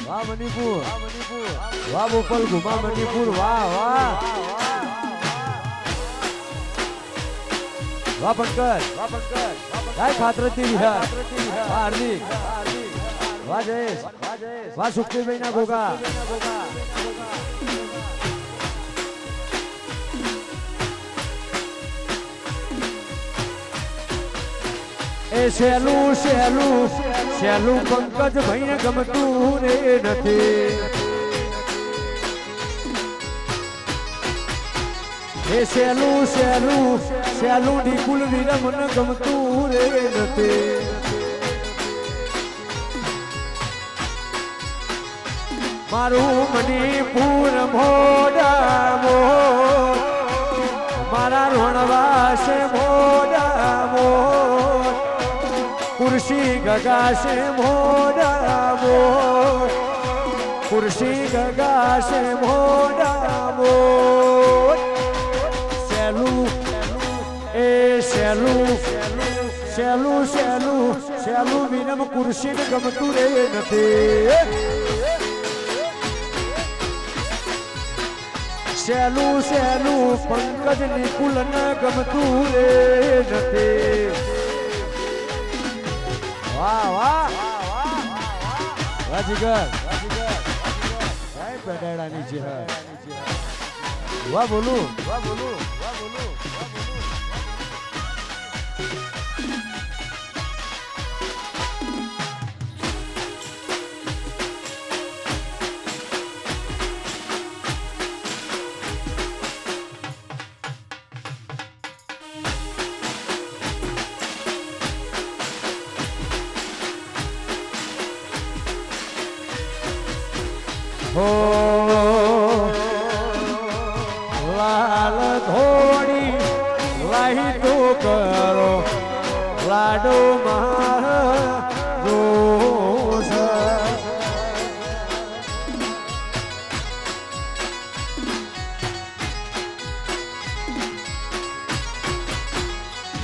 વાહ મણિપુર વાહ બોપલ ઘુમા મણિપુર વાહ વાહ વાહ પંકજ જય ખાતરતી વિહાર વાહ હાર્દિક વાહ જયેશ વાહ સુખદેવભાઈ ના ગોગા એ શેલું શેલું શેલું પંકજ ભાઈ ને ગમતું રે નથી એ શેલું શેલું શેલું નિકુલ વિરમ ને ગમતું રે નથી મારું મણિપુર મોડા મોર મારા રોણવાસે મોડા મોર कुर्सी गगा से मोड़ा मोर कुर्सी गगा से मोड़ा मोर सेलू ए सेलू सेलू सेलू सेलू विनम कुर्सी ने गमतू रे नथी सेलू सेलू पंकज निकुल न गमतू रे नथी वाह वाह राजीगर साहेब पेटाड़ा नीचे है वाह बोलू हो लाल धोड़ी लाही तो करो लाडो मार जोश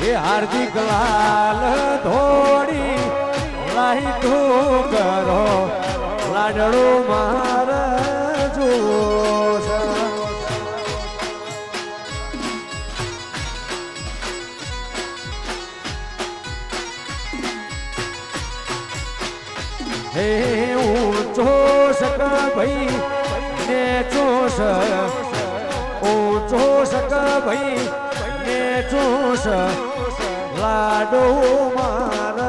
ये हार्दिक लाल धोड़ी लाही तो करो लाडो मार जोश हे ऊंचो सक भाई ने चोस ऊंचो सक भाई ने चोस लाडो मार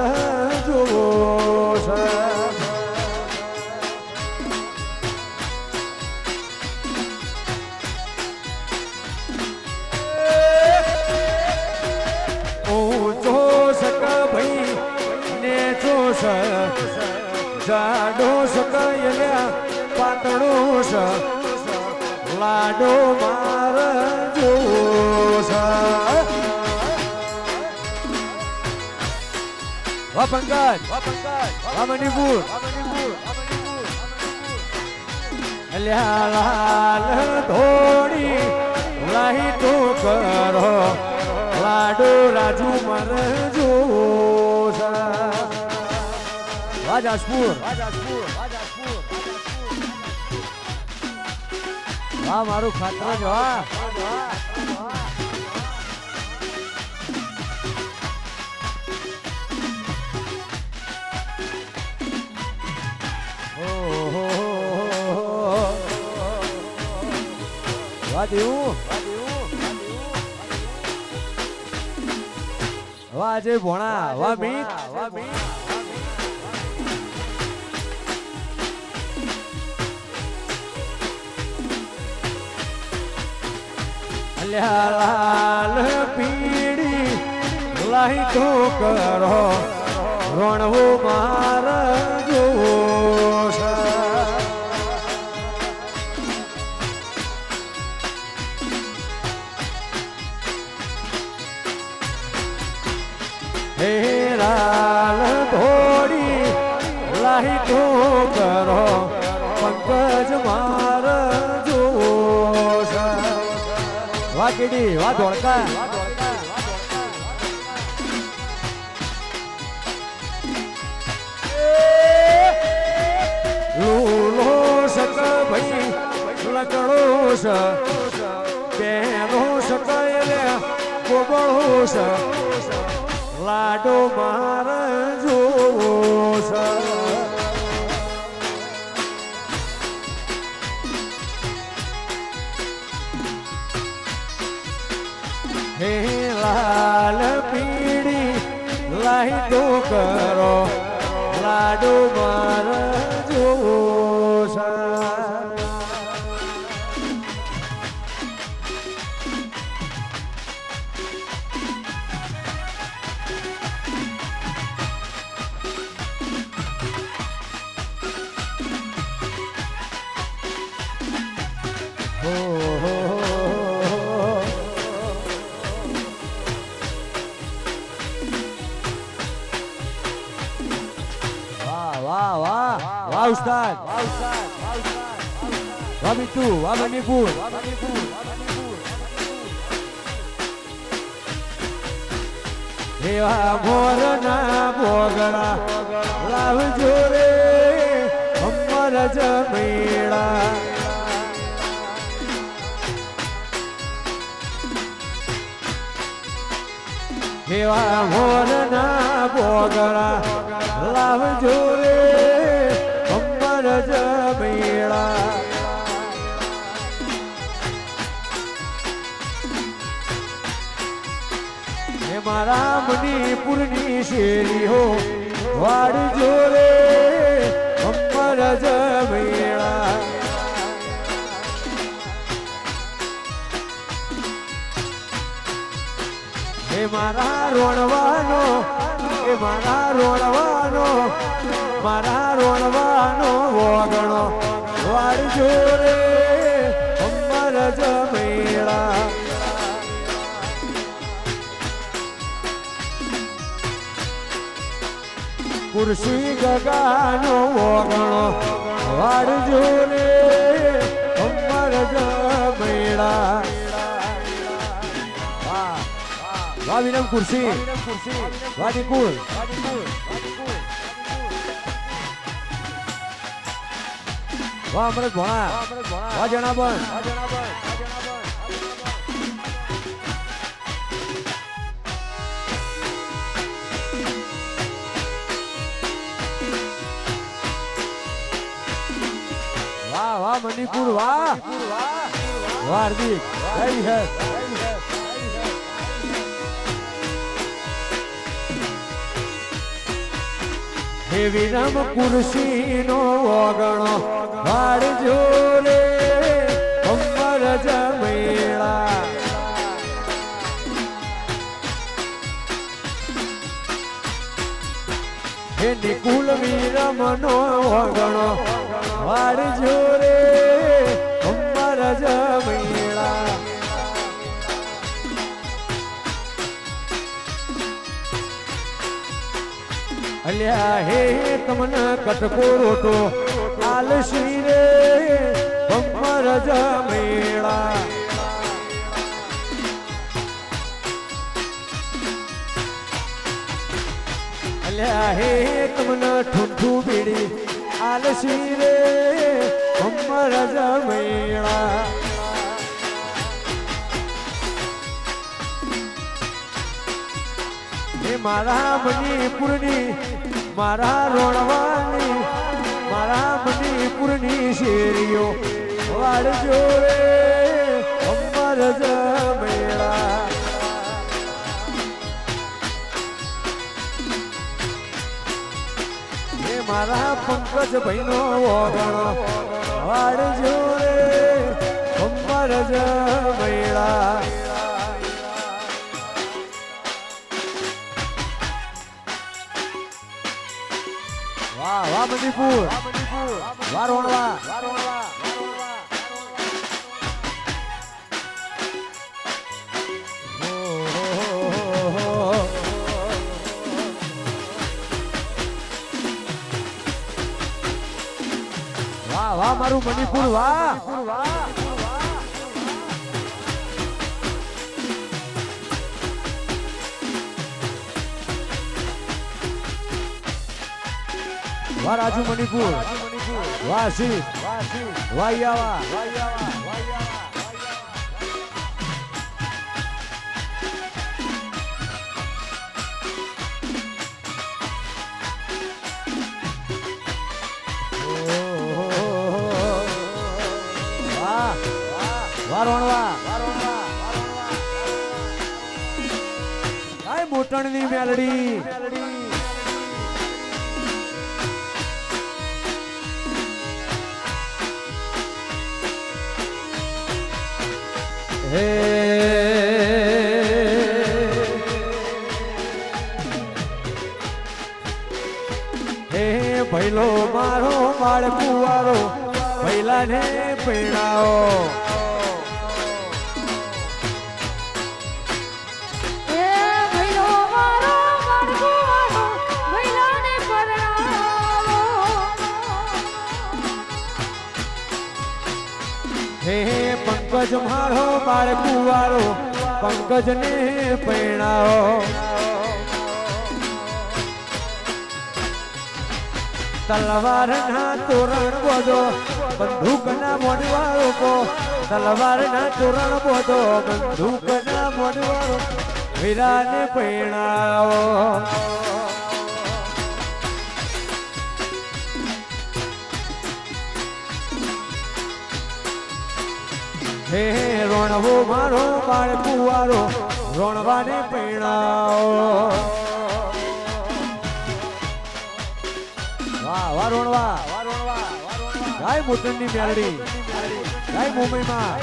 जोश जाडो सकयल्या पातळोस लाडो मार जोश वा पंकज वा मणिपुर अल्या लाल धोड़ी लाही तो करो लाडो राजू मार जोश राजासपुर वाह मारू खातर जो वाह देऊ वाह जय भोणा वाह मीत लाल पीड़ी लाही तो करो रोणवो मार जोश हे लाल धोड़ी लाही तो करो पंकज मार जोश वाह केडी वाह धोळका लू છે બેનો સકાય ગોબળો છે લાડો મારે જોવો છે હે લાલ પીડી લાઈટો કરો લાડો મારે જોવો છે વાહ ઉસ્તાદ વાહ મીઠુ વાહ મણિપુર એવા મોરના બોગડા લાવજો રે અમર જમેળા એવા મોરના બોગડા લાવજો રે અમર જમેળા હે મારા મણિપુરની શેરીઓ વાળજો રે અમર જમેળા હે મારા રોણવાનો એ મારા રોણવાનો વગણો વાળજો રે અમર જમેળા કુર્સી ગગાનો વગણો વાળજો રે અમર જમેળા વાહ વિનમ કુર્સી વાહ નિકુલ વાહ અમૃત ભણા વાહ જણાબન વાહ વાહ મણિપુર વાહ હાર્દિક જય હે હે વિરમ કુર્સીનો ઓગણો વાળજો રે અમર જમેળા હે નિકુલ વિરમનો ઓગણો વાળજો રે અમર જમેળા અલ્યા હે તમને કટકો રોટો આલસી રે અમર જમેળા અલ્યા હે તમને ઠુંઠુ બીડી આલસી રે અમર જમેળા હે મારા મણિપુરની મારા રોણવાની મારા મણિપુરની શેરીઓ વાળજો રે અમર જમેળા હે મારા પંકજ ભાઈનો ઓગણો વાળજો રે અમર જમેળા વાહ વાહ મણિપુર વાહ રોણવા વાહ વાહ મારું મણિપુર વાહ વાહ રાજુ મણિપુર વાહ શિવ વાહ યાવા વારોણવા આય મોટણની મેલડી હે ભૈલો મારો બાળ કુવારો ભૈલાને પૈણાઓ હે પંકજ મારો બાળ કુવારો પંકજને પૈણાઓ તલવાર ના તોરણ બોધો બંદૂક ના મોડવાળો કો તલવાર ના તોરણ બોધો બંદૂક ના મોડવાળો વીરાને પૈણાવો હે રોણવો મારો બાળ કુવારો રોણવાને પૈણાવો વારોણવા ગાય મોટણની મેલડી ગાય મુંબઈમાં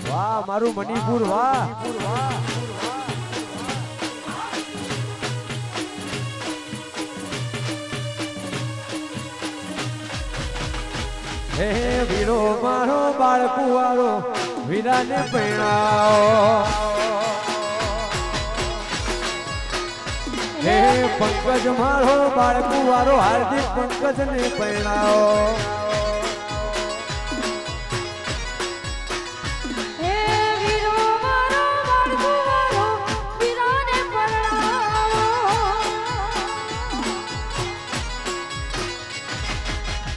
વાહ મારું મણિપુર વાહ હે વીરો મારો બાળ કુવારો વીરાને પૈણાવો હે પંકજ મારો બાળ કુવારો હાર્દિક પંકજને પૈણાવો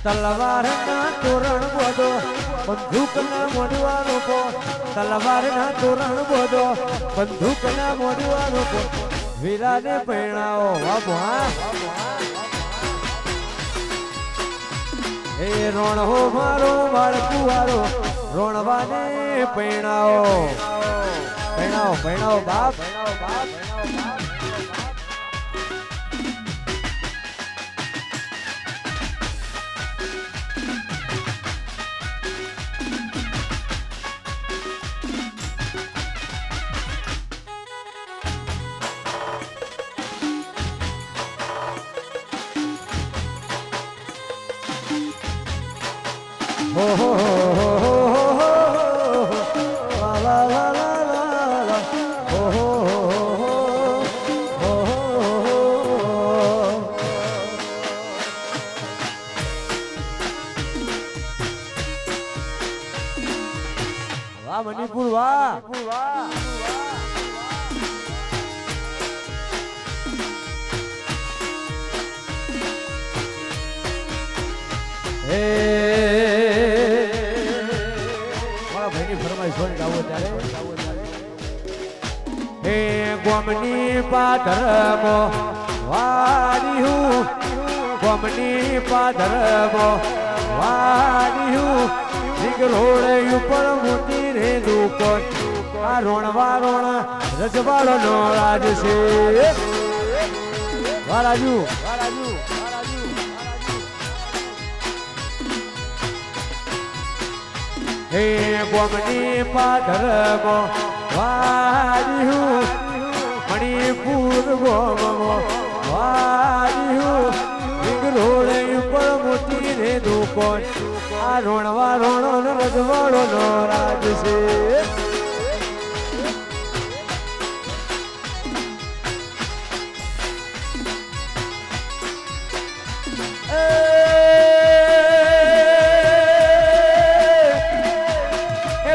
તલવાર ના તોરણ બોધો બંદૂક ના મોડવાનો કો તલવાર ના તોરણ બોધો બંદૂક ના મોડવાનો કો વીરાને પૈણાવો વાહ હે રોણવો મારો બાળ કુવારો રોણવાને પૈણાવો પૈણાવો પૈણાવો બાપ ho ho ho ho ho la la la la la ho ho ho ho વાહ મણિપુર વાહ હે હે ગોમની પાધરમો વાર્યું ગોમની પાધરમો વાર્યું રોડે ઉપર મોતી રે દુકોન આ રોણવા રોણ રજવાડો નો રાજ છે વારાજુ હે ગોમની પાધરમો વાર્યું મણિપુર ગોમો વાર્યું રોડે ઉપર મોતી રે દુકોન આ રોણવા રોણો રજવાડો નો રાજ છે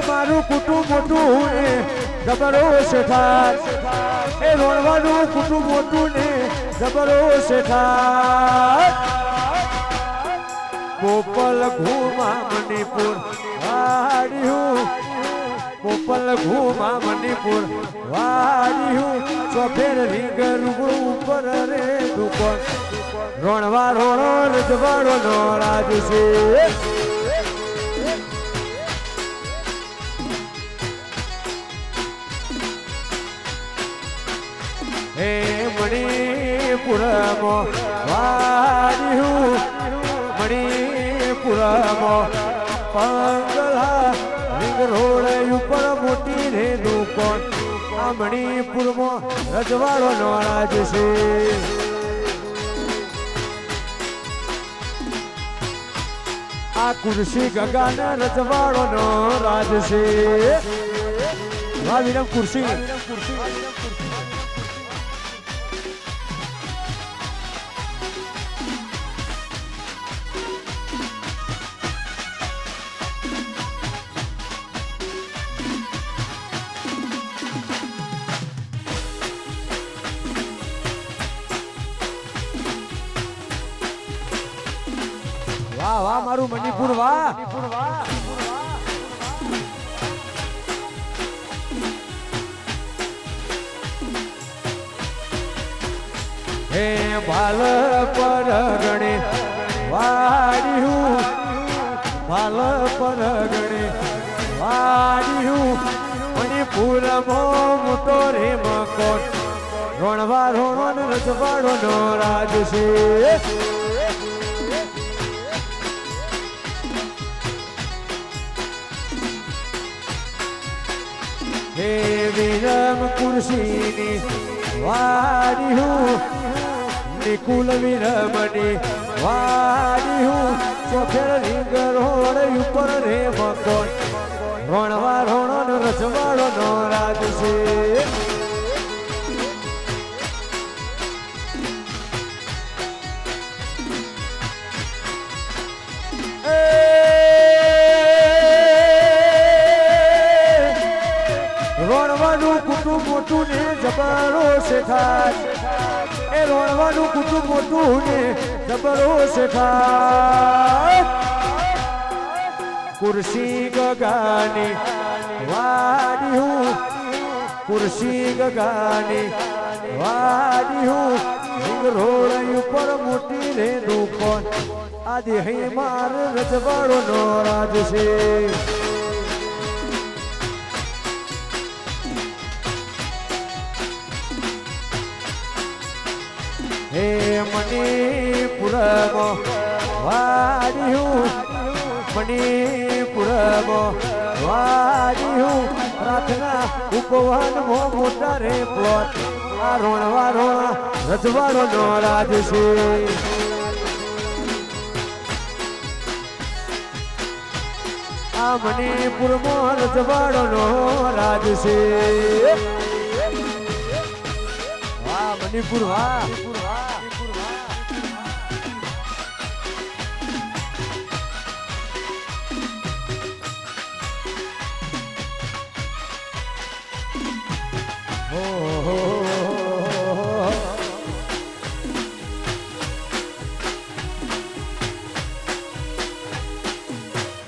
મારું કુટુંબ મોટું ને જબરો શેઠાર એ રોણવાનું કુટુંબ મોટું ને જબરો શેઠાર ગોપાલ ઘૂમા મણિપુર વાડ્યું પોપલ ઘૂમા મણિપુર વાડ્યું ચોફેર રીંગ રૂબડું ઉપર રે દુકોણ રોણવા રોણો રજવાડો નો રાજ છે હે મણિપુરમાં વાડ્યું મણિપુરમાં પંગલા રીંગ રોડ ઉપર મોટી રે દુકોણ આ મણિપુરમાં રજવાડો નો રાજ છે આ કુર્સી ગંગાના રજવાડો નો રાજ છે વાહ વિરમ કુર્સી વાહ વાહ મારું મણિપુર વાહ હે ભાલ પરગણે વાડ્યું ભાલ પરગણે વાડ્યું મણિપુરમાં મોટો રે મકોટ રોણવા રોણો ને રજવાડો નો રાજ છે હે વિરમ કુર્સીની વાડ્યું નિકુલ વિરમની વાડ્યું ચોફેર રીંગ રોડ ઉપર રે મકોણ રોણવા રોણો નો રજવાડો નો રાજ છે રોણવાનું કુટુંબ મોટું ને જબરો શેઠાર એ રોણવાનું કુટુંબ મોટું ને જબરો શેઠાર કુર્સી ગગાની વાડ્યું કુર્સી ગગાની વાડ્યું રીંગ રોડ ઉપર મોટી રે દુકોણ આદિ હૈ માર રજવાડો નો રાજ છે હે મણિપુરમાં વાડ્યું મણિપુરમાં વાડ્યું પ્રાર્થના ઉપવનમાં મોટા રે પ્લોટ આ રોણવા રોણા રજવાડો નો રાજ છે આ મણિપુરમાં રજવાડો નો રાજ છે વાહ મણિપુર વાહ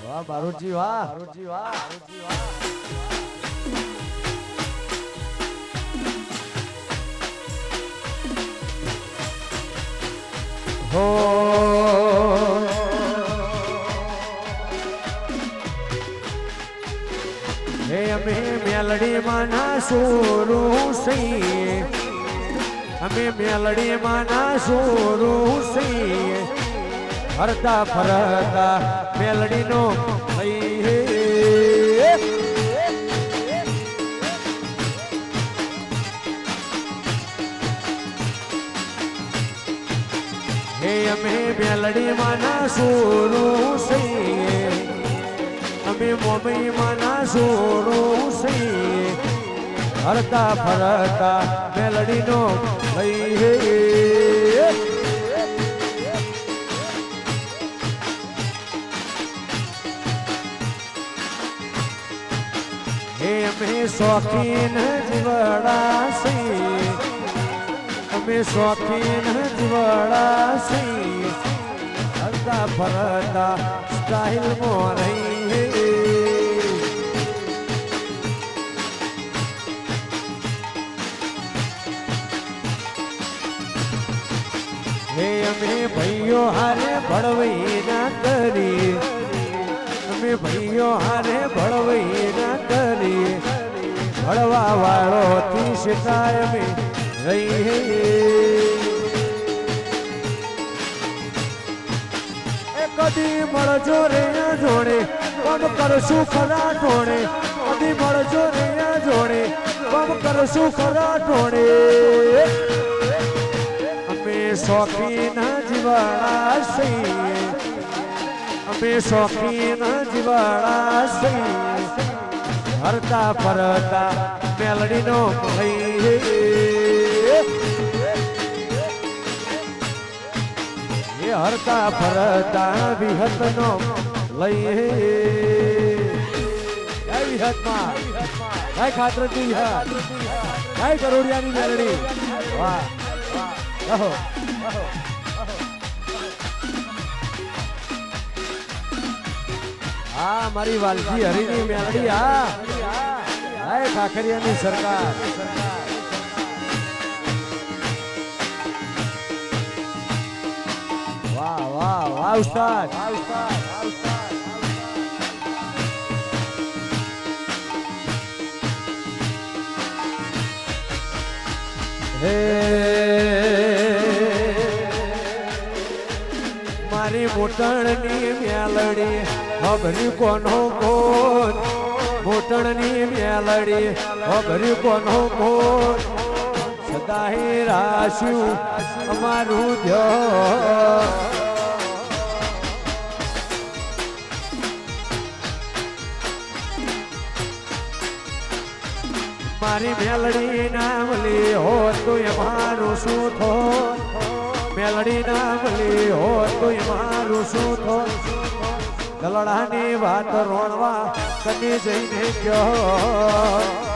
વાહ બારુજી વાહ બારુજી વાહ બારુજી વાહ હો હે અમે મેલડી માના સોરું સઈએ અમે મેલડી માના સોરું સઈએ હરતા ફરતા મેલડી નો હે અમે મેલડી માના સોરું સઈએ અમે મોમઈ માના સોરું સઈએ હરતા ફરતા મેલડી નો હે અમે શોખીન જીવડા સી અમે શોખીન જીવડા સી હરતા ફરતા સ્ટાઇલ મોરઈ હે અમે ભાઈઓ હારે ભળવઈ ના કરી અમે ભાઈઓ હારે ભળવઈ ના કરી ભળવા વાળો થી શિકાય અમે રહી કદી મળજો રે જોડે કોમ કરશું ખરા ઢોળે કદી મળજો રે જોડે કોમ કરશું ખરા ઢોળે અમે શોખીન જીવાળા સહી અમે શોખીન જીવાળા સહી હરતા ફરતા મેલડીનો ભાઈ હરતા ફરતા વિહતનો લઈ વિહતમાં કઈ ખાતરતી વિહત કઈ કરોડિયાની મેલડી વાહ રહો હા મારી વાલજી હરીની મેલડી હા કાકરિયાની સરકાર વાહ વાહ વાહ ઉસ્તાદ હે મારી મોટણની મેલડી ખબરી કોનો કોણ મોટણની મેલડી ખબરી કોનો કોણ સદાહી રાશ્યું અમારું ધ્યાન મારી મેલડી નામલી હોત તો મારું શું થોત મેલડી નામલી હોત તો મારું શું થોત દલડાની વાત રોણવા કદી જઈને ગયો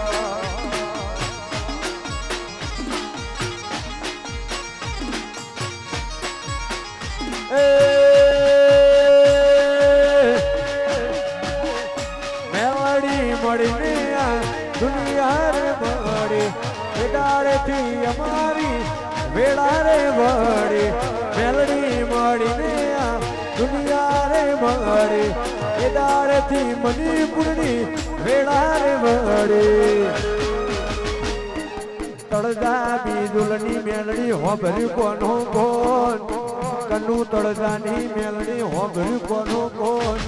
મેલડી મળીને દુનિયા રે મળી વેડાળેથી અમારી વેડા રે વળી મેલડી મળીને દુનિયા રે મળી વેડાળેથી મણિપુરની વેડા રે વળી તળજા બીજુલની મેલડી હોભરી કોનો કોણ કનુ તળજાની મેલડી હોભરી કોનો કોણ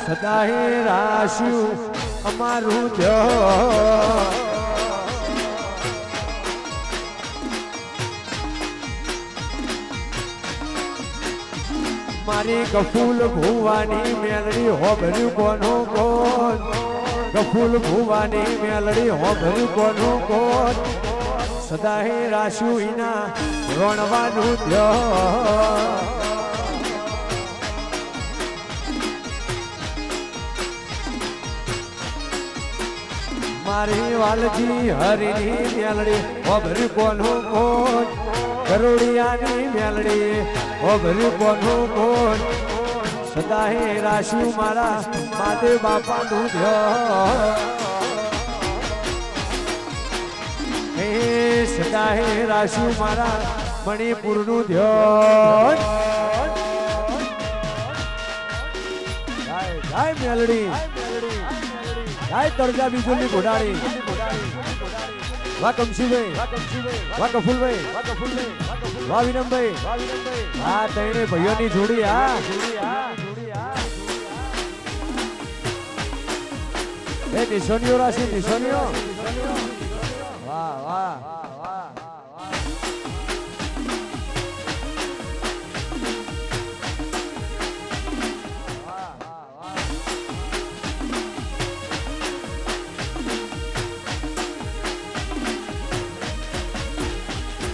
સદાહે રાશ્યું અમારું ધ્યાન મારી ગફૂલ ભુવાની મેલડી હોભરી કોનો કોણ ગફૂલ ભુવાની મેલડી હોભરી કોનો કોણ સદાહે રાશ્યું ઈના રોણવાનું ધ્યાન મારી વાલજી હરીની મેલડી હોભરી કોનો કોણ કરોડિયાની મેલડી હોભરી કોનો કોણ સદાહે રાશ્યું મારા માતે બાપાનું ધ્યાન હે સદાહે રાશ્યું મારા મણિપુરનું ધ્યાન જય મેલડી જય તળજા બીજુલની ઘોડાળી વાહ કમશીભાઈ વાહ કફુલભાઈ વાહ વિનમભાઈ હા તઈને ભાઈઓની જોડી હા એ નિશાનીઓ રાશિ નિશાનીઓ વાહ વાહ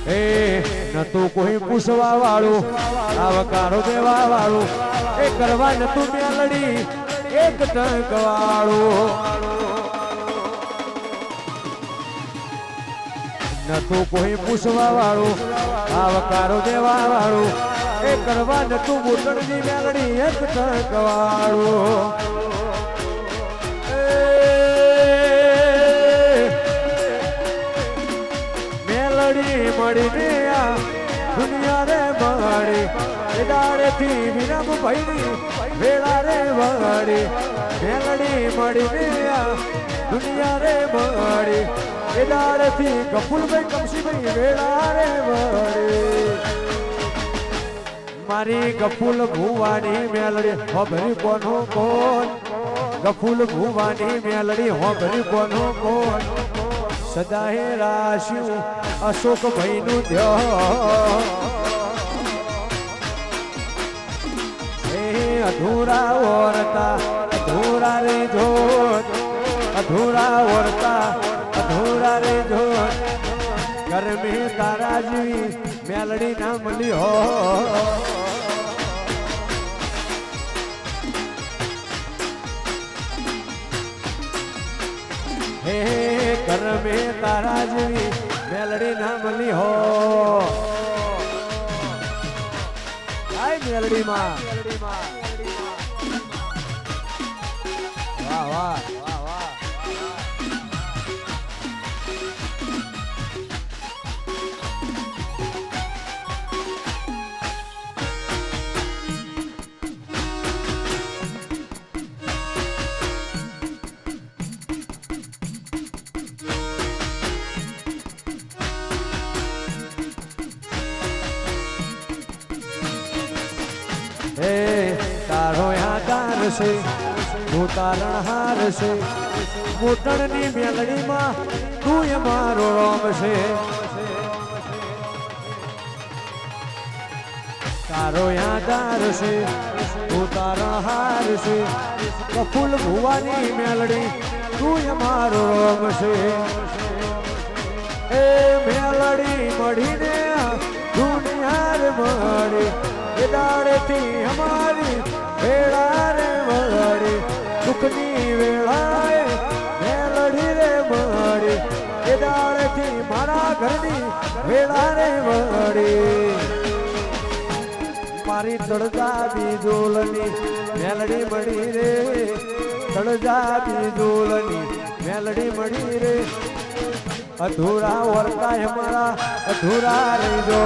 એ નતું કોઈ પૂછવા વાળું આવકારો દેવા વાળું એ કરવા નતું મેલડી એક ટંક વાળું નતું કોઈ પૂછવા વાળું આવકારો દેવા વાળું એ કરવા નતું મોટરની મેલડી એક ટકવાળું મેલડી મળીને આ દુનિયા રે મળી એ દાડેથી વિરમ ભૈરી વેળા રે વળી મેલડી મળીને આ દુનિયા રે મળી એ દાડેથી કપૂલભાઈ કમશીભાઈ વેળા રે વળી મારી ગફુલ ભુવાની મેલડી હોભરી કોનો કોણ ગફુલ ભુવાની મેલડી હોભરી કોનો કોણ સદાએ રાશ્યું અશોક ભાઈનું ધ્યાન એ અધૂરા ઓરતા અધૂરા રે જોત અધૂરા ઓરતા અધૂરા રે જોત ગરમી તારા જેવી મેલડી ના મળી હો હે કર મેં તારા જેવી મેલડી ના મળી હો મેલડી માં વાહ વાહ વાહ વાહ તારો યાદાર છે તું તારણ હાર છે મોટણની મેલડીમાં તું મારો રોમ છે તારો યાદાર છે તું તારણ હાર છે કફુલ ભુવાની મેલડી તું મારો રોમ છે એ મેલડી મળીને દુનિયા મળી એ દાડેથી અમારી વેળા રે મળી દુઃખની વેળાએ મેલડી રે મળી એ દાડેથી મારા ઘરની વેળા રે મળી મારી તળજા બીજોલની મેલડી મળી રે તળજા બીજોલની મેલડી મળી રે અધૂરા વર્તાય મારા અધૂરા રેજો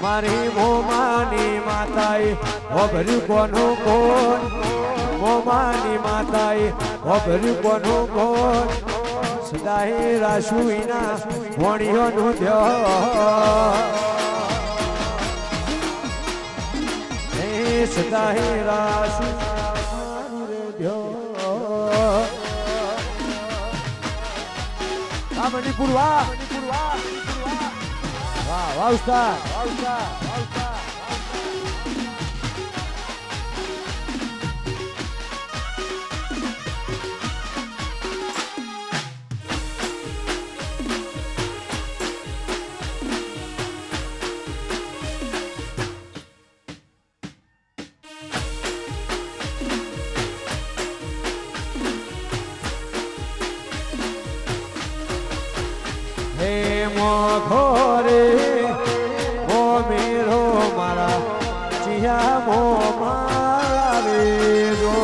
મારી મોમાની માતાએ હોભર્યું કોનું કોણ મોમાની માતાએ હોભર્યું કોનું કોણ સદાએ રાશુઈના વણિયોનું ધ્યાન સદાએ રાશુ મણિપુર વાહ વાહ વાહ ઉસ્તાદ હે મોઘોરે ઓ મેરો મારા ચિયા મો મારે ગો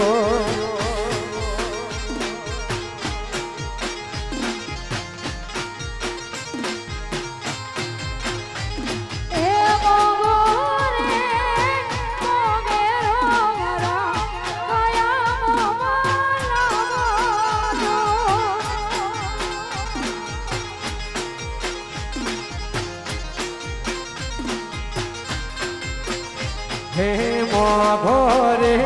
હે મોઘોરે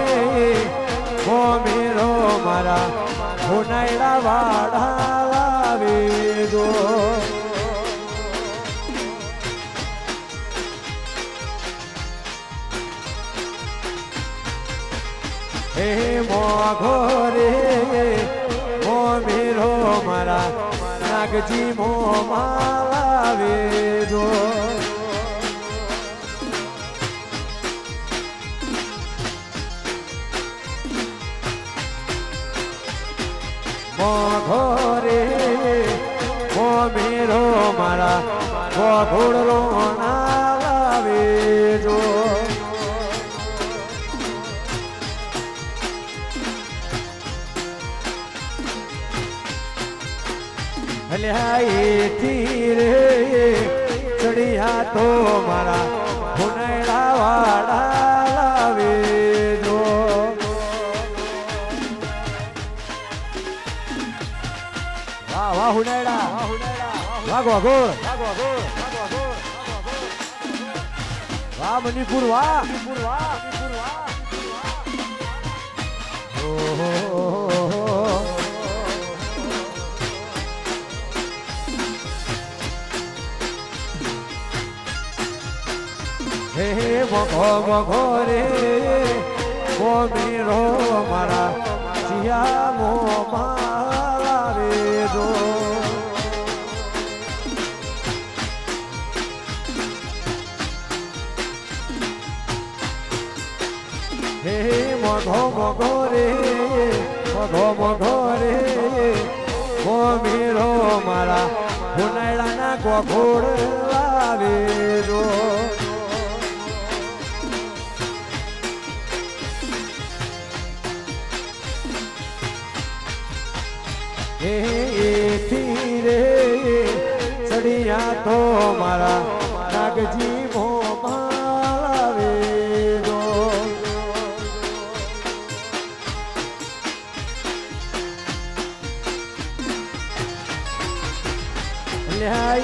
ઓ મેરો મારા હુનાયડા વાડા લાવે દો હે મોઘોરે ઓ મેરો મારા નાગજી મો માલાવે દો મોઘો મારા ગોઘોડલો ના લાવેજો એથી રે ચડિયા તો મારા ભુનેડા વાડા લાવેજો વાહ વાહ હુનેડા વાહ ગોઘોડ વાહ મણિપુર વાહ હે મગો મગો રે ઓ મીરો મારા ચિયા મો મારા રે જો હે મગો મગો રે ઓ મીરો મારા ભુનાળાના ગોઘોડ લાવે જો એથી રે ચડિયા તો મારા નાગજી મો માવે જો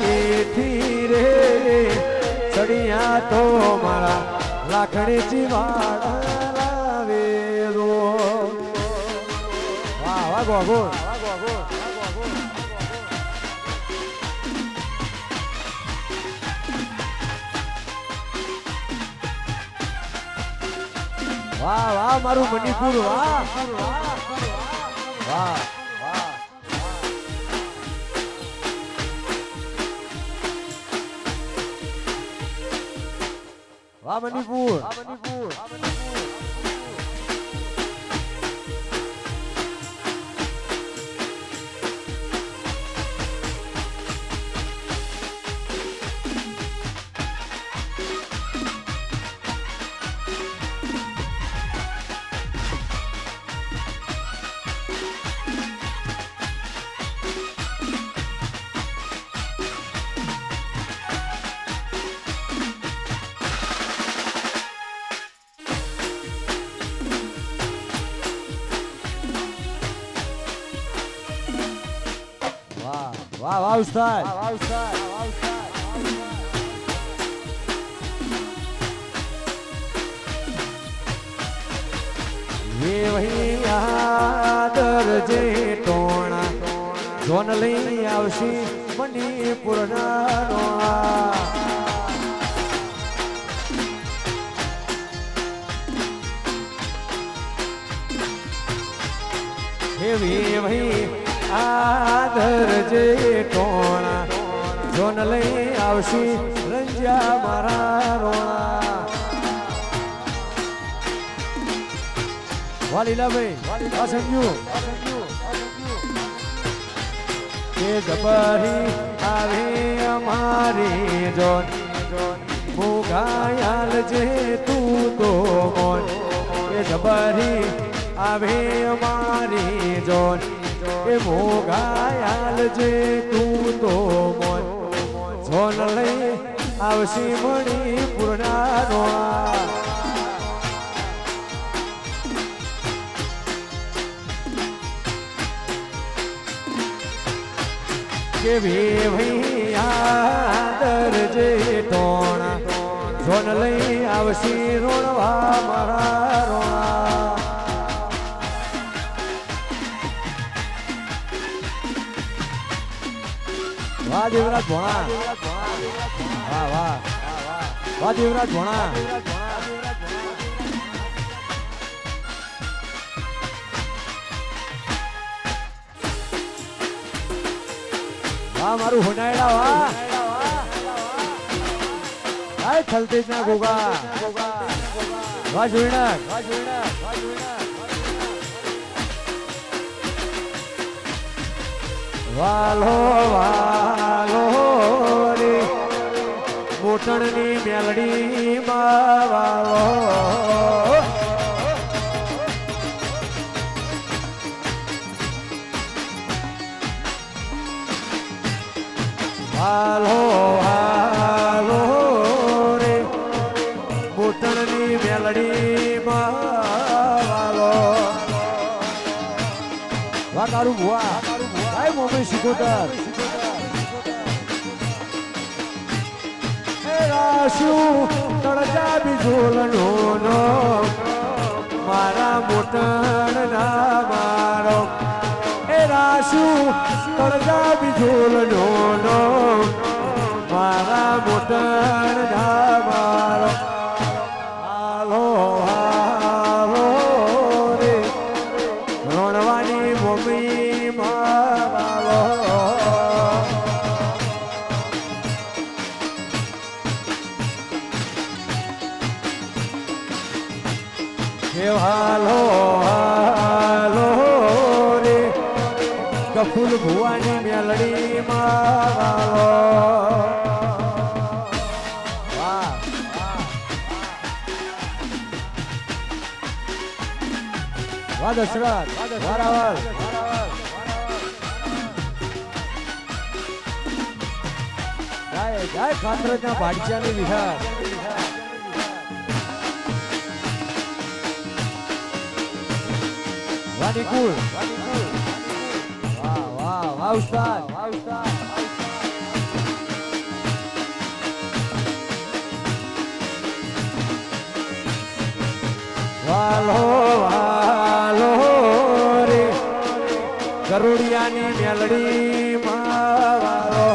એથી રે ચડિયા તો મારા લાખણીજી વાળા લાવે જો વાહ વાહ ગોગો વાહ વાહ મારું મણિપુર વાહ વાહ વાહ મણિપુર વાહ વાહ ઉસ્તાદ ये वही आदर जे टोणा જોન લઈ આવશી મણિપુર ના રોણા એવી વહી આદર જે ટોણા જોન લઈ આવશી રંજા મારા રોણા વાલીલાભાઈ આ સંજુ કે જબરી આવે અમારી જોન મુગાયાલ જે તું તો મોન કે જબરી આવે અમારી જોન એ મોગાયાલ જે તું તો મોન જોન લઈ આવશી મણિપુરના રોણા કે ભઈ આદર જે ટોણા જોન લઈ આવશી રોણવા મારા રોણા વાહ દેવરાજ ભોણા વાહ વાહ વાહ દેવરાજ ભોણા વાહ મારું હોનાયડા વાહ આય થલતેજ ના ગોગા વાહ જોઈનાક વાલો વાલો મોટણની મેલડી વાલો હાલો હાલો રે મોટણની મેલડી વાલો વાહ તારું ભુવા કાય મોમે શિકોતર રાશું તળજા બીજોલનો નો મારા મોટણ ના મારો એ રાશું તળજા બીજોલનો નો મારા મોટણ ના મારો હાલો હાલો રે રણવાની મમ્મી મારો હાલો હાલો રે કફુલ ભુવાની મેલડી મારો વાહ વાહ દશરથ વારાવર જાય જાય કાતરના ભાડિયાની વિહાર વાહ વાહ વાહ ઉસ્તાદ વાલો વાલો રે ગરુડિયાની મેલડી મારો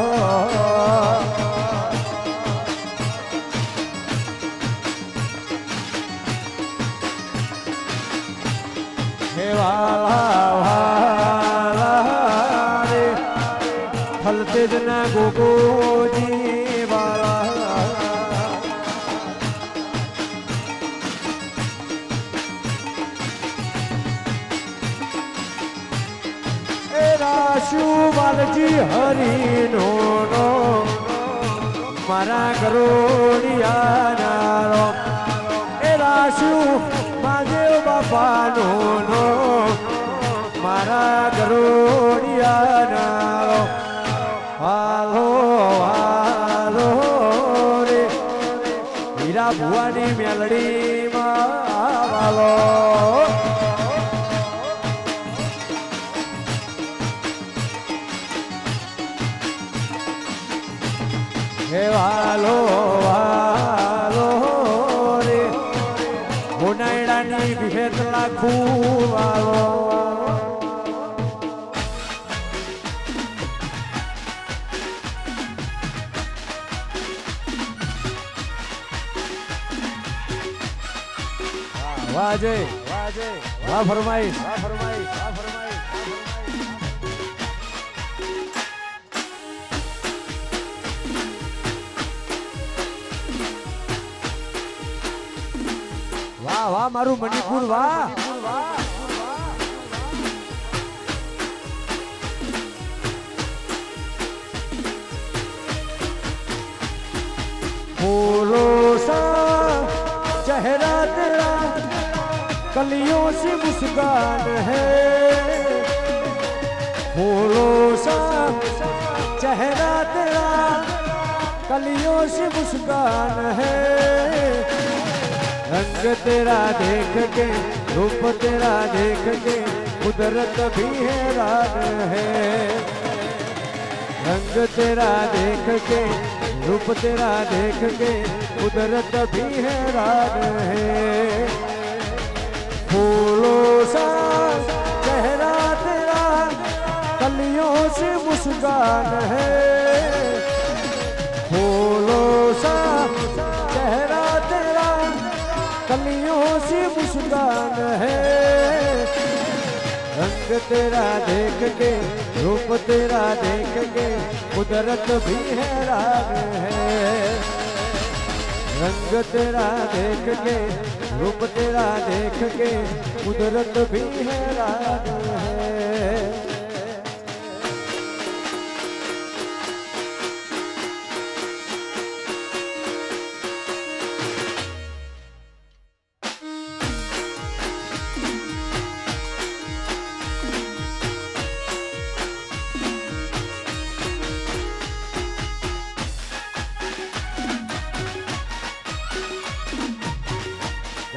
હે વાલા વાલા રે ફલતેજ ના ગોગોજી વાલા એ રાશુ વાલજી હરિનો નો મારા ગરોડિયા નારો એ રાશુ મહાદેવ બાપાનો નો મારા ગરોડિયા નારો હાલો હાલો રે હીરા ભુવાની મેલડી વાલો હે વાલો વાલો રે હોનાયડાની વિહેત લાખું વાલો વાહ જય વાહ ફરમાઈશ વાહ ફરમાઈશ વાહ ફરમાઈશ વાહ વાહ મારું મણિપુર વાહ फूलो सा चेहरा तेरा कलियों से मुस्कान है फूलों सा चेहरा तेरा कलियों से मुस्कान है रंग तेरा देख के रूप तेरा देख के कुदरत भी हैरान है रंग तेरा देख के रूप तेरा देख के कुदरत भी हैरान है फूलों सा चेहरा तेरा कलियों से मुस्कान है फूलों सा चेहरा तेरा कलियों से मुस्कान है रंग तेरा देख के रूप तेरा देख के कुदरत भी हैरान है रंग तेरा देख के रूप तेरा देख के कुदरत भी हैरान है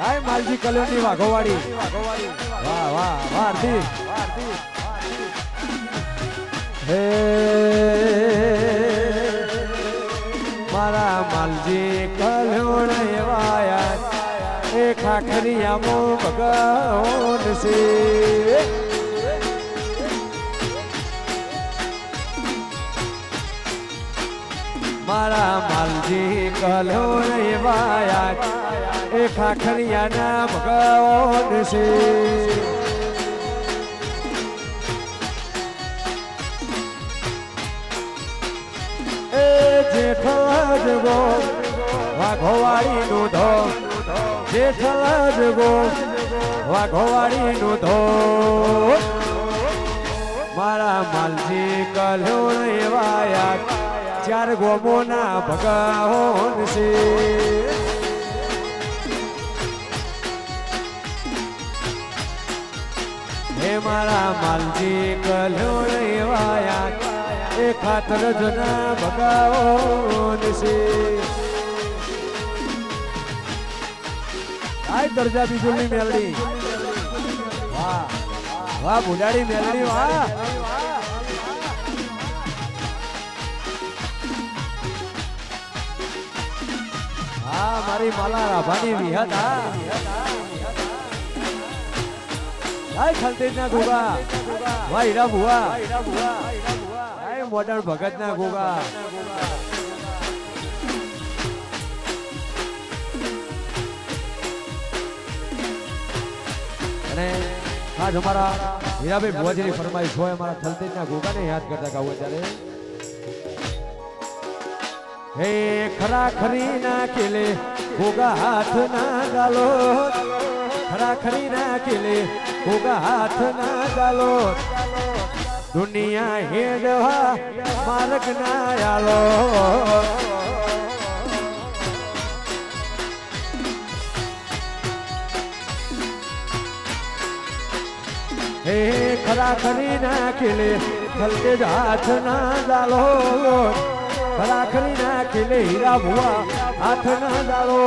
હાય માલજી કલોની વાઘોવાડી વાહ વાહ વાહ હાર્દિક હે મારા માલજી કલોણ એવાયા એ ખાખરિયામો ભગવાન છે મારા માલજી કલોણ એવાયા એ ખાખરિયાના ભગવાન છે એ જેઠ જગો વાઘોવાડીનું ધો જેઠ જગો વાઘોવાડીનું ધો મારા માલજી કલોણ એવાયા ચાર ગોમોના ભગવાન છે હે મારા માલજી કલોણ એવાયા એ ખાતર જના ભગવાન છે આય દરજા બીજુલની મેલડી વાહ વાહ બુડાડી મેલડી વાહ હા મારી માલા રાભાની વિહત હા હાય ખલતેજના ગોગા વાહ હીરા ભુવા હાય મોડર્ન ભગતના ગોગા અને આજ અમારા હીરાભાઈ ભુવાજીની ફરમાઈશ હોય અમારા ખલતેજના ગોગાને યાદ કરતા ગાવું ત્યારે હે ખરા ખરી ના કેલે ગોગા હાથ ના ગાલો ખરા ખરી ના કેલે ગોગા હાથ ના ગાલો દુનિયા હેડવા માર્ગ ના આલો હે ખરા ખરી ના કેલે ખલતેજ હાથ ના ગાલો ખરાખરી ના કેલે હીરા ભુવા હાથ ના દાળો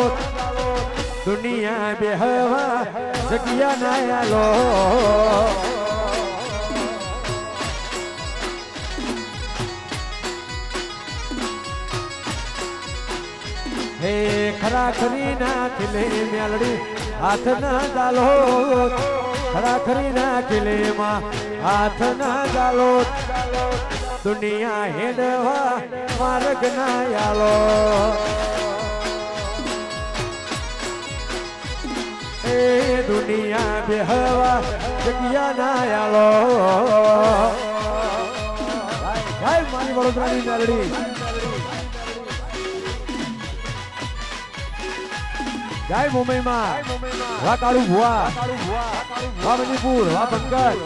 દુનિયા બેહવા જગ્યા ના આલો હે ખરાખરી ના કેલે મેલડી હાથ ના દાળો ખરાખરી ના કેલે માં હાથ ના દાળો દુનિયા હેડવા માર્ગ ના આલો એ દુનિયા બેહવા જગ્યા ના આલો જય મારી વડોદરાની મેલડી જય મુંબઈમાં વાહ કાળુ ભુવા વાહ મણિપુર વાહ બંગાળ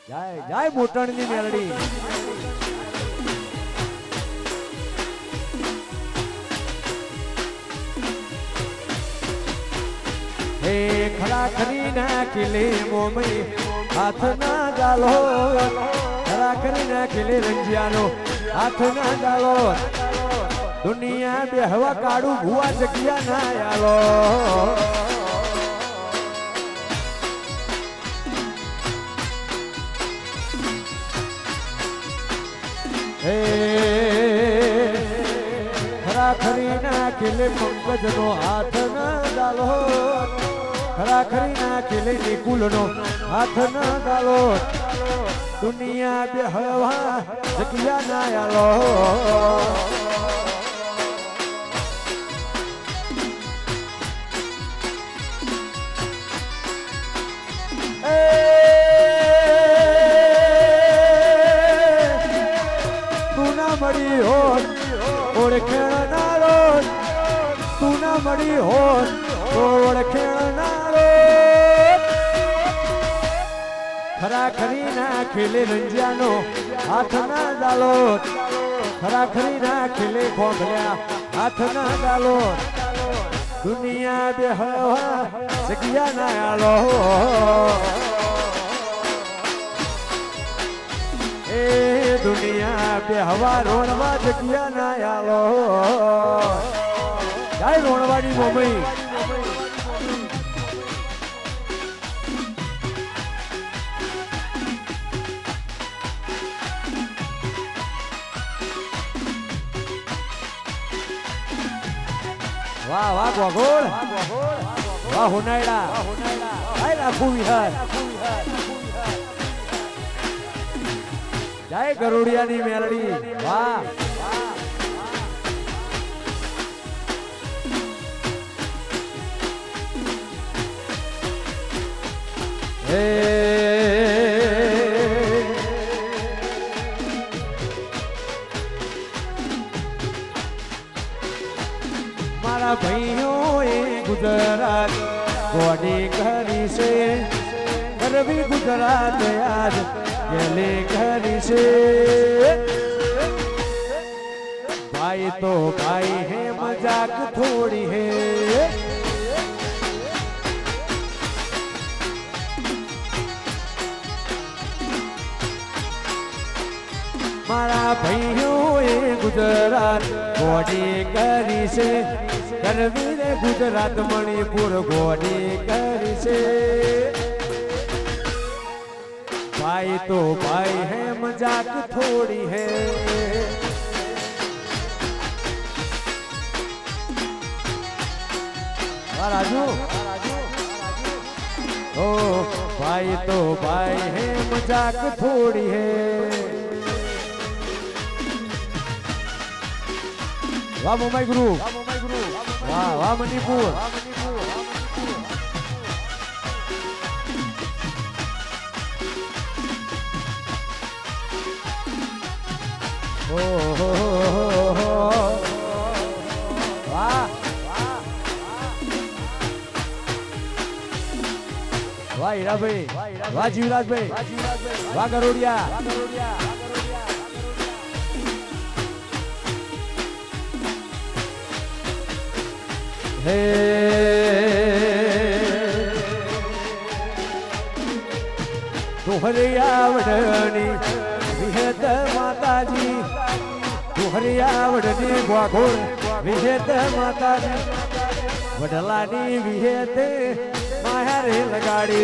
જય જય મોટણની મેલડી હે ખરા ખરી ના કિલે મોમઈ હાથ ના ગાલો ખરા ખરી ના કિલે રંજિયાનો હાથ ના ગાલો દુનિયા બેહવા કાળું ભુવા જગ્યા ના આલો હે ખરા ખરી ના કિલે પંકજનો હાથ ના ગાલો ખરા ખરી ના કિલે નિકુલનો હાથ ના ગાલો દુનિયા બેહવા જગ્યા ના આલો મળી હોત ઓળખેણારો તું ના મળી હોત ઓળખેણારો ખરા ખરી ના ખેલે રંજિયાનો હાથ ના ડાલો ખરા ખરી ના ખેલે ખોખલ્યા હાથ ના ડાલો દુનિયા બેહવા જગ્યા ના આલો દુનિયા બે હવા રોણવા જગ્યા ના આલો જય રોણવાની મોમઈ વાહ વાહ ગોગોળ વાહ હુનાયડા આય રાખું વિહાર જય ગરુડિયાની મેલડી વાહ હે મારા ભાઈઓ એ ગુજરાત ગોડી કરી છે ગરબી ગુજરાત આજ ગેલે કરી છે ભાઈ તો ભાઈ હે મજાક થોડી હે મારા ભાઈઓ એ ગુજરાત ગોડી કરી છે ગરબી રે ગુજરાત મણિપુર ગોડી કરી છે भाई तो भाई है मजाक थोड़ी है राजू ओ भाई तो भाई है मजाक थोड़ी है वाह मुंबई गुरु वाह वाह मणिपुर वाह वाह हीरा भाई वाह जीवराज भाई वाह गरुड़िया हे तोहरे आवडनी विहेत माताजी तोहरे आवडनी वाघोर विहेत माताजी वडलानी विहेत माहेरे लगाडी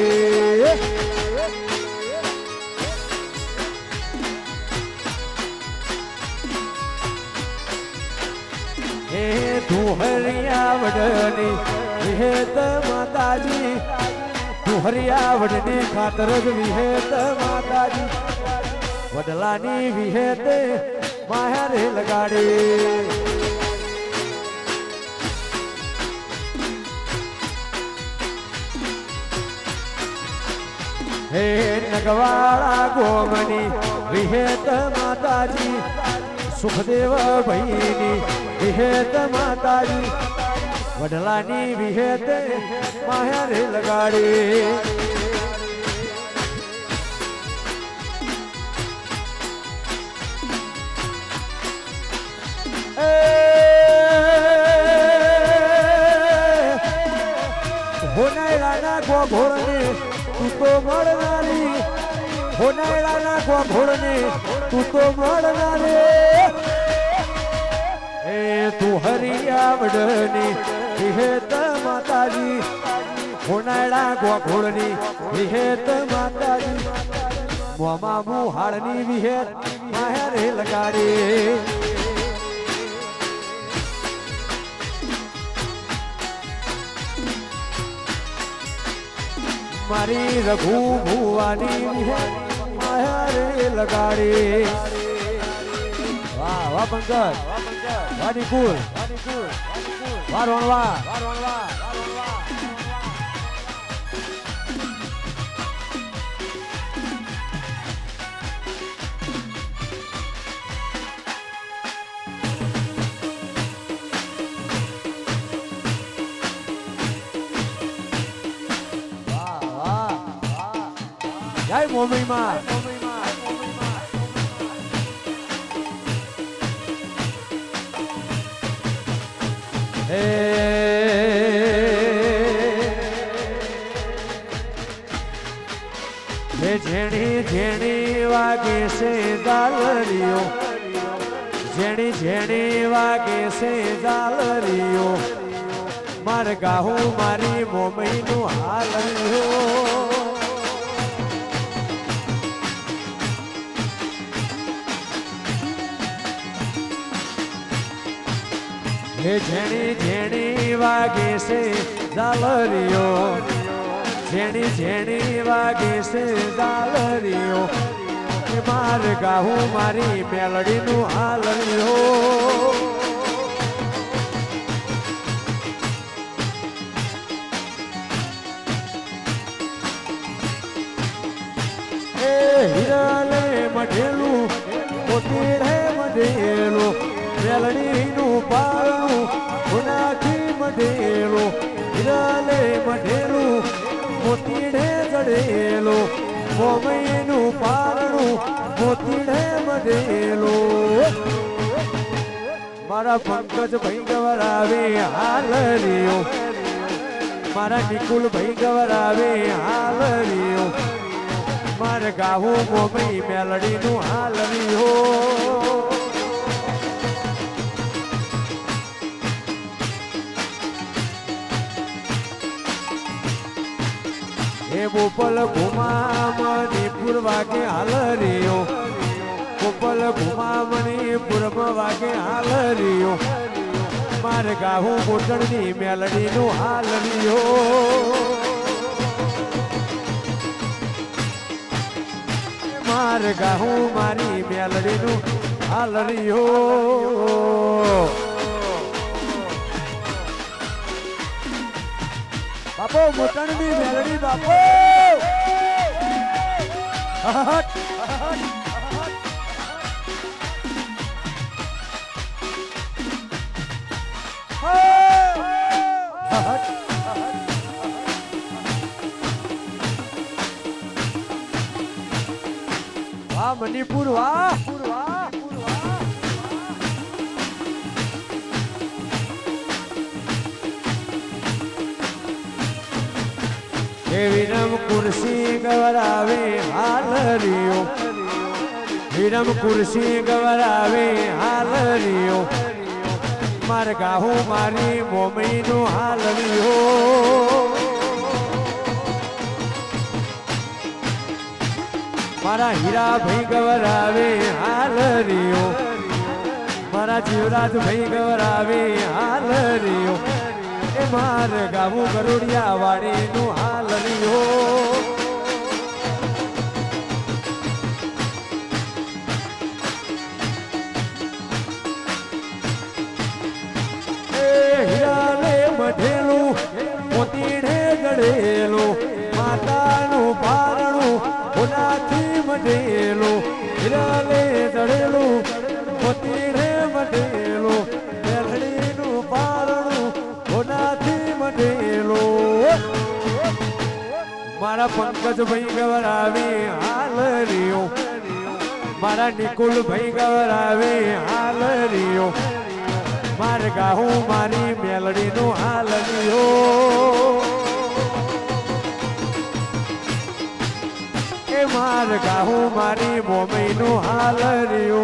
हे तोहरे आवडनी विहेत माताजी तोहरे आवडनी खातर विहेत माताजी वडलानी विहेत माहेरे लगाडी हे नगवाड़ा गोमनी विहेत माताजी सुखदेव भैनी विहेत माताजी वडलानी विहेत माहेरे लगाडी होनायला घोड़ने तू तो मरनारी होनायला घोड़ने तू तो मरनारे ए तू हरियावडनी विहेत माताजी होनायला घोड़नी विहेत माताजी मोमा मुहाड़नी विहेत माहेरे लगाड़ी मारी रघु भुवानी मायारे लगाड़ी वाह वाह पंकज वाह निकुल वाह रोणवा જય મોમી માં હે ઝેણી ઝેણી વા વાગે છે ઝાલરીઓ જેણી જેણી વાગે છે ઝાલરીઓ માર ગાહું મારી મોમઈનું હાલરીઓ હે જેણી જેણી વાગે છે ઝાલરીઓ જેણી જેણી વાગે છે ઝાલરીઓ માર ગાહું મારી મેલડીનું હાલરીઓ એ હિરાલે મઢેલું પોતીડે મઢેલું મેલડીનું પારણું ગુનાથી મઢેલું હિરાલે મઢેલું મોતીડે જડેલું મોમઈનું પારણું મોતીડે મઢેલું મારા પંકજ ભાઈ ગવરાવે હાલરીઓ મારા નિકુલ ભાઈ ગવરાવે હાલરીઓ મારે ગાવું મોમઈ મેલડીનું હાલરીઓ હે બોપલ ઘુમામની પૂર્વાગે હાલરીઓ બોપલ ઘુમામની પૂર્વ વાગે હાલરીઓ મારે ગાવું મોટણની મેલડીનું હાલરીઓ મારે ગાવું મારી મેલડીનું હાલરીઓ બાપો મોટણની મેલડી બાપો વાહ મણિપુર વાહ વિરમ કુર્સી ગવરાવે હાલરીઓ વિરમ કુર્સી ગવરાવે હાલરીઓ માર ગાહું મારી મોમઈનું હાલરીઓ મારા હીરા ભાઈ ગવરાવે હાલરીઓ મારા જીવરાજ ભાઈ ગવરાવે હાલરીઓ એ માર ગાવું ગરુડિયા વાડીનું હાલરીઓ એ હીરાલે મઢેલું મોતીડે જડેલું માતાનું પારણું હોનાથી મઢેલું હીરાલે જડેલું મોતીડે મઢેલું મેલડીનું પારણું હોનાથી મઢેલું મારા પંકજ ભાઈ ગવરાવે હાલરીઓ મારા નિકુલ ભાઈ ગવરાવે હાલરીઓ માર ગાહું મારી મેલડીનું હાલરીઓ એ માર ગાહું મારી મોમઈનું હાલરીઓ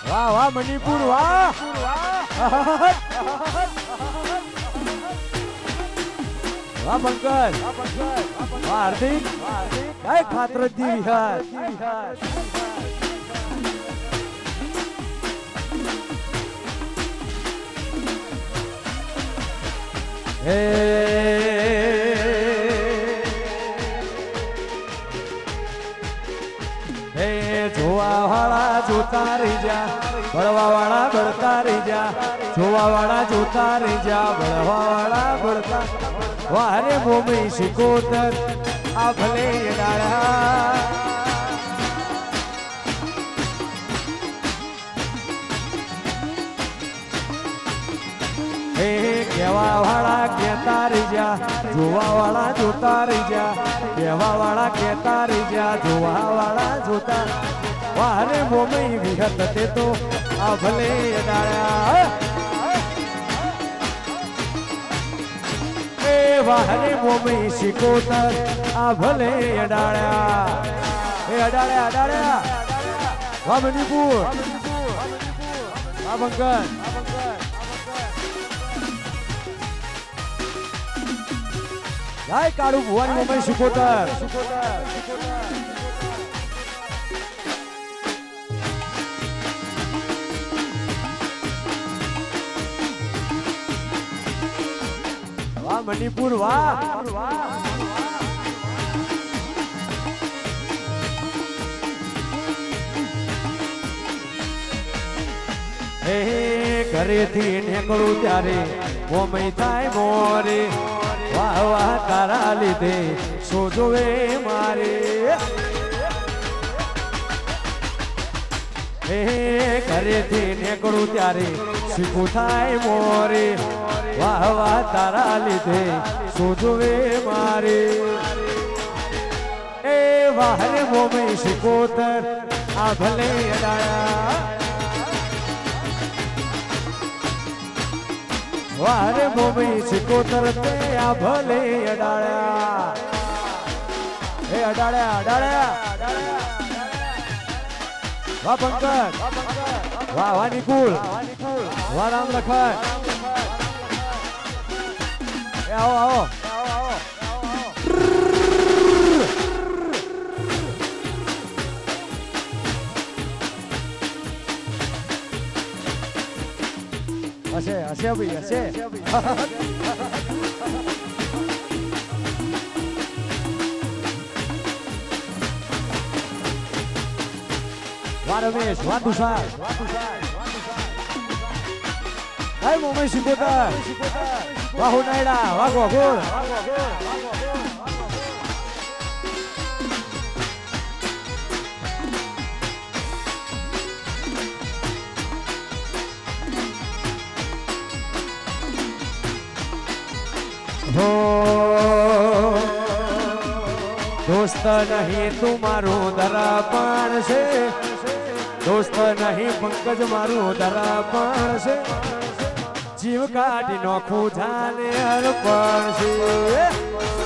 વાહ વાહ મણિપુર વાહ વાહ પંકજ વાહ હાર્દિક કઈ ખાતરજી વિહાર હે હે જોવા વાળા જોતા રહી જા બળવા વાળા બળતા રહી જા જોવા વાળા જોતા રહી જા બળવા વાળા બળતા વારે મોમઈ શિકોતર આ ભલે ડાળા હે કેવા વાળા કેતા રહી જા જોવા વાળા જોતા રહી જા કેવા વાળા કેતા રહી જા જોવા વાળા જોતા વારે મોમઈ વિહત તે તો આ ભલે અડાળ્યા એ વારે મોમઈ શિકોતર આ ભલે અડાળ્યા એ અડાળ્યા અડાળ્યા વાહ મણિપુર વાહ બંકર જાય કાળુ ભુવાની મોમઈ શિકોતર વાહ મણિપુર વાહ હે ઘરેથી નીકળું ત્યારે મોમઈ થાય મોરે વાહ વાહ તારા લીધે સોજોવે મારે હે ઘરેથી નીકળું ત્યારે શીખું થાય મોરે વાહ વાહ તારા લીધે સોજોવે મારે એ વાહરે મોમઈ શિકોતર આ ભલે અડાળ્યા વારે મોમઈ શિકોતર તે આ ભલે અડાળ્યા એ અડાળ્યા અડાળ્યા વાહ પંકજ વાહ વાનિકુલ વાહ રામ લખન આવો આવો હશે હશે ભાઈ હશે વાહ રમેશ વાહ તુષાર હાય મોમઈ શિકોતર વાહ હુનાયડા વાહ ગોગોળ हो दोस्त नहीं तुम्हारो दरापण से दोस्त नहीं पंकज मारो दरापण से जीव काटी नोखू जाने अर्पण से